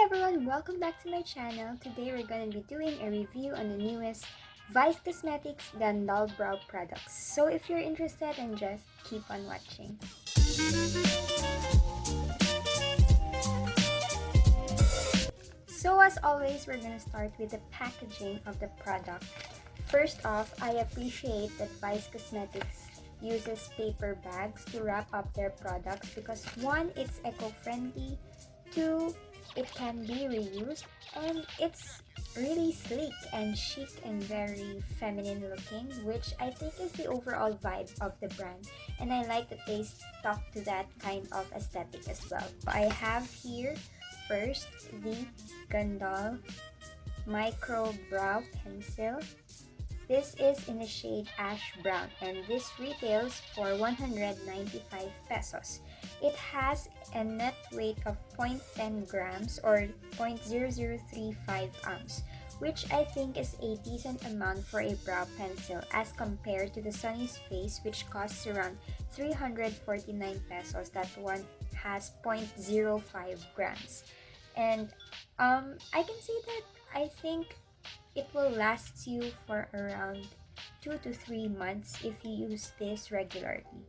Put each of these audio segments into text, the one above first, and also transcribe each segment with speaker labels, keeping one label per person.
Speaker 1: everyone, welcome back to my channel. Today we're going to be doing a review on the newest Vice Cosmetics Gandoll Brow products. So if you're interested, then just keep on watching. So as always, we're going to start with the packaging of the product. First off, I appreciate that Vice Cosmetics uses paper bags to wrap up their products because one, it's eco-friendly, two, it can be reused, and it's really sleek and chic and very feminine looking, which I think is the overall vibe of the brand, and I like that they stuck to that kind of aesthetic as well. I have here first the Gandoll Micro Brow Pencil. This is in the shade Ash Brown and this retails for 195 pesos. It has a net weight of 0.10 grams or 0.0035 ounce, which I think is a decent amount for a brow pencil as compared to the Sunny's Face, which costs around 349 pesos. That one has 0.05 grams. And I can say that I think it will last you for around 2 to 3 months if you use this regularly.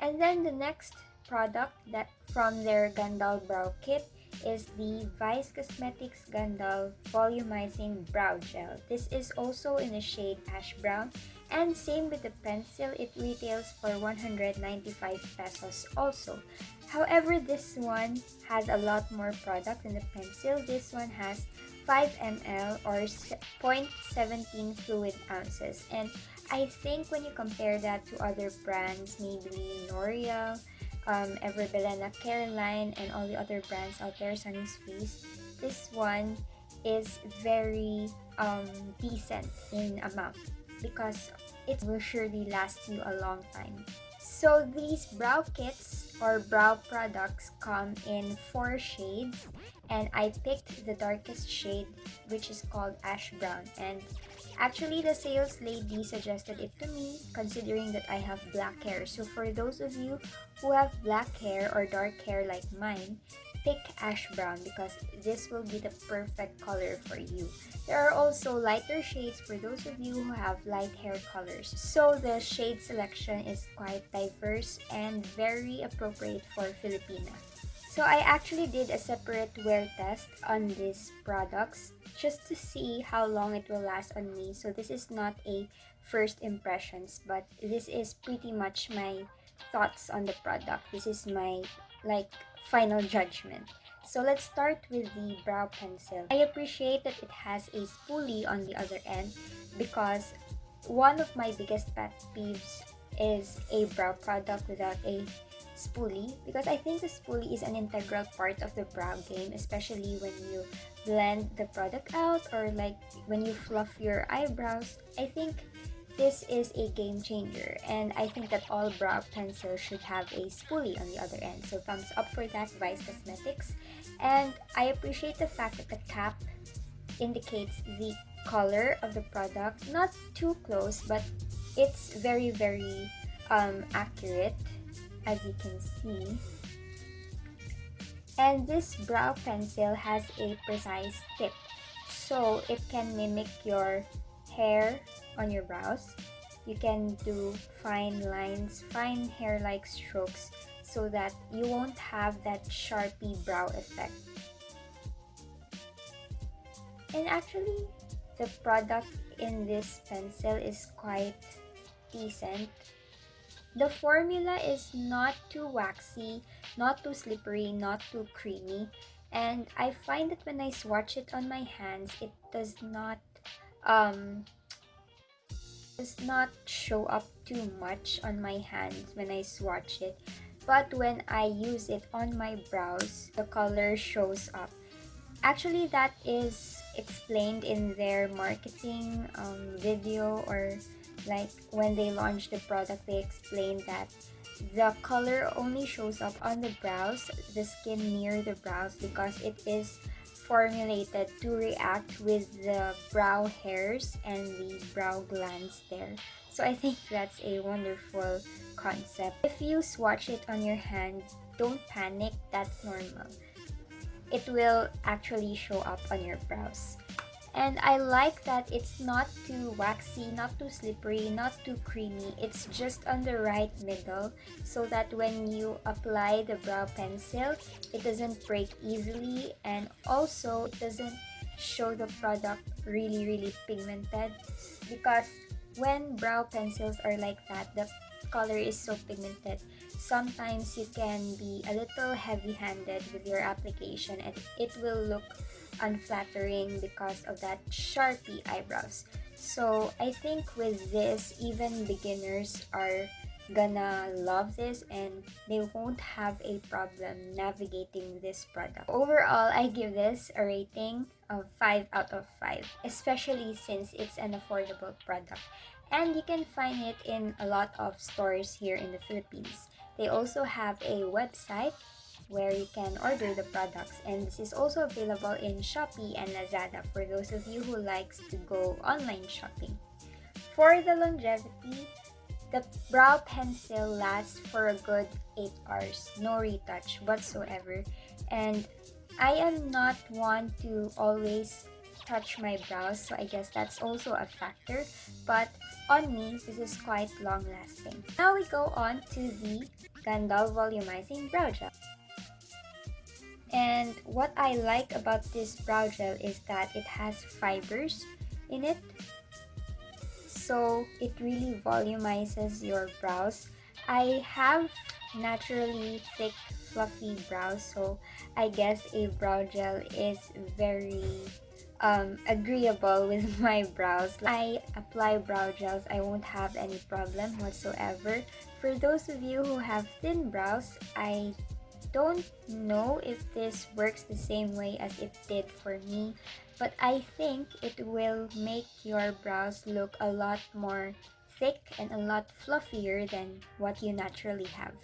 Speaker 1: And then the next product that from their Gandoll Brow Kit is the Vice Cosmetics Gandoll Volumizing Brow Gel. This is also in the shade Ash Brown, and same with the pencil, it retails for 195 pesos also. However, this one has a lot more product than the pencil. This one has 5 ml or 0.17 fluid ounces, and I think when you compare that to other brands, maybe L'Oreal, Everbelena, Careline, and all the other brands out there, Sunny's Face, this one is very decent in amount because it will surely last you a long time. So these brow kits or brow products come in 4 shades, and I picked the darkest shade, which is called Ash Brown, and actually the sales lady suggested it to me considering that I have black hair. So for those of you who have black hair or dark hair like mine, pick Ash Brown because this will be the perfect color for you. There are also lighter shades for those of you who have light hair colors. So the shade selection is quite diverse and very appropriate for Filipina. So I actually did a separate wear test on these products just to see how long it will last on me. So this is not a first impressions, but this is pretty much my thoughts on the product. This is my final judgment. So let's start with the brow pencil. I appreciate that it has a spoolie on the other end because one of my biggest pet peeves is a brow product without a spoolie, because I think the spoolie is an integral part of the brow game, especially when you blend the product out or like when you fluff your eyebrows. I think this is a game changer, and I think that all brow pencils should have a spoolie on the other end. So thumbs up for that, Vice Cosmetics. And I appreciate the fact that the cap indicates the color of the product, not too close, but it's very accurate, as you can see. And this brow pencil has a precise tip, so it can mimic your hair on your brows. You can do fine lines, fine hair-like strokes, so that you won't have that sharpie brow effect. And actually, the product in this pencil is quite decent. The formula is not too waxy, not too slippery, not too creamy, and I find that when I swatch it on my hands, it does not show up too much on my hands when I swatch it, but when I use it on my brows, the color shows up. Actually, that is explained in their marketing video, or like when they launched the product, they explained that the color only shows up on the brows, the skin near the brows, because it is formulated to react with the brow hairs and the brow glands there. So I think that's a wonderful concept. If you swatch it on your hand, don't panic, that's normal. it will actually show up on your brows. And I like that it's not too waxy, not too slippery, not too creamy. It's just on the right middle so that when you apply the brow pencil, it doesn't break easily, and also it doesn't show the product really pigmented, because when brow pencils are like that, the color is so pigmented. Sometimes you can be a little heavy-handed with your application and it will look unflattering because of that sharpie eyebrows. So I think with this, even beginners are gonna love this and they won't have a problem navigating this product. Overall, I give this a rating of 5 out of 5, especially since it's an affordable product. And you can find it in a lot of stores here in the Philippines. They also have a website where you can order the products, and this is also available in Shopee and Lazada for those of you who likes to go online shopping. For the longevity, the brow pencil lasts for a good 8 hours, no retouch whatsoever. And I am not one to always touch my brows, so I guess that's also a factor. But on me, this is quite long lasting. Now we go on to the Gandoll Volumizing Brow Gel. And what I like about this brow gel is that it has fibers in it, so it really volumizes your brows. I have naturally thick fluffy brows, so I guess a brow gel is very agreeable with my brows. I apply brow gels, I won't have any problem whatsoever. For those of you who have thin brows, I don't know if this works the same way as it did for me, but I think it will make your brows look a lot more thick and a lot fluffier than what you naturally have.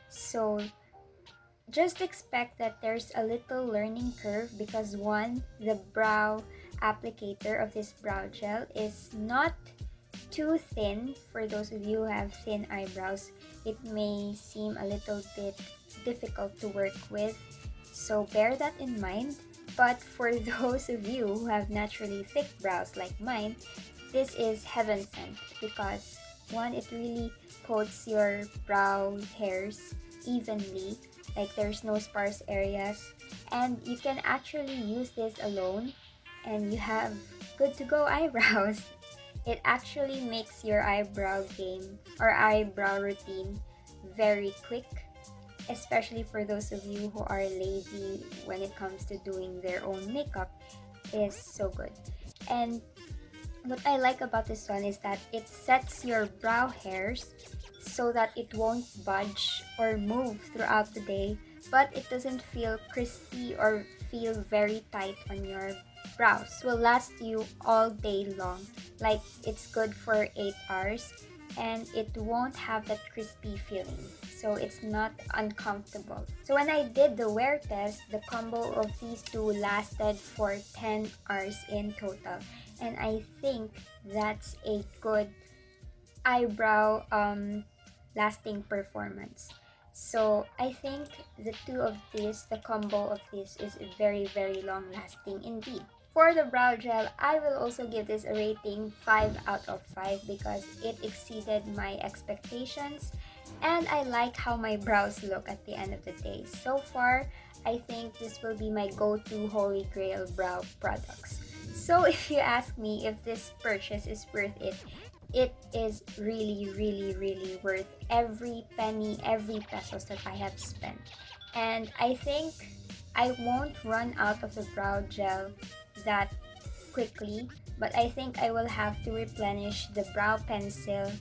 Speaker 1: So just expect that there's a little learning curve, because one, the brow applicator of this brow gel is not too thin. For those of you who have thin eyebrows, it may seem a little bit difficult to work with, so bear that in mind. But for those of you who have naturally thick brows like mine, this is heaven sent, because one, it really coats your brow hairs evenly, like there's no sparse areas, and you can actually use this alone and you have good to go eyebrows. It actually makes your eyebrow game or eyebrow routine very quick, especially for those of you who are lazy when it comes to doing their own makeup. Is so good. And what I like about this one is that it sets your brow hairs so that it won't budge or move throughout the day, but it doesn't feel crispy or feel very tight on your brows. It will last you all day long. Like, it's good for 8 hours and it won't have that crispy feeling, so it's not uncomfortable. So when I did the wear test, the combo of these two lasted for 10 hours in total, and I think that's a good eyebrow lasting performance. So I think the two of this, the combo of this, is very long lasting indeed. For the brow gel, I will also give this a rating 5 out of 5 because it exceeded my expectations and I like how my brows look at the end of the day. So far, I think this will be my go-to holy grail brow products. So if you ask me if this purchase is worth it, it is really worth every penny, every pesos that I have spent. And I think I won't run out of the brow gel that quickly, but I think I will have to replenish the brow pencil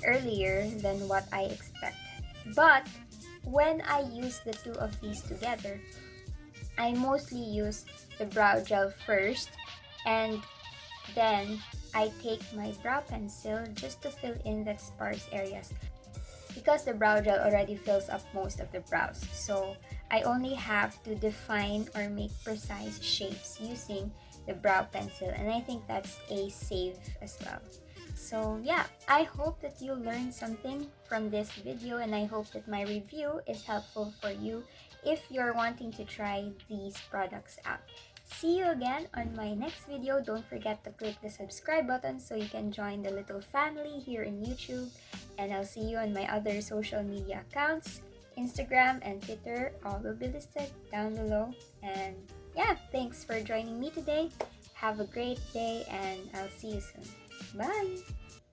Speaker 1: earlier than what I expect. But when I use the two of these together, I mostly use the brow gel first and then I take my brow pencil just to fill in the sparse areas, because the brow gel already fills up most of the brows. So I only have to define or make precise shapes using the brow pencil, and I think that's a save as well. So yeah, I hope that you learned something from this video and I hope that my review is helpful for you if you're wanting to try these products out. See you again on my next video. Don't forget to click the subscribe button so you can join the little family here in YouTube. And I'll see you on my other social media accounts, Instagram and Twitter. All will be listed down below. And yeah, thanks for joining me today. Have a great day and I'll see you soon. Bye!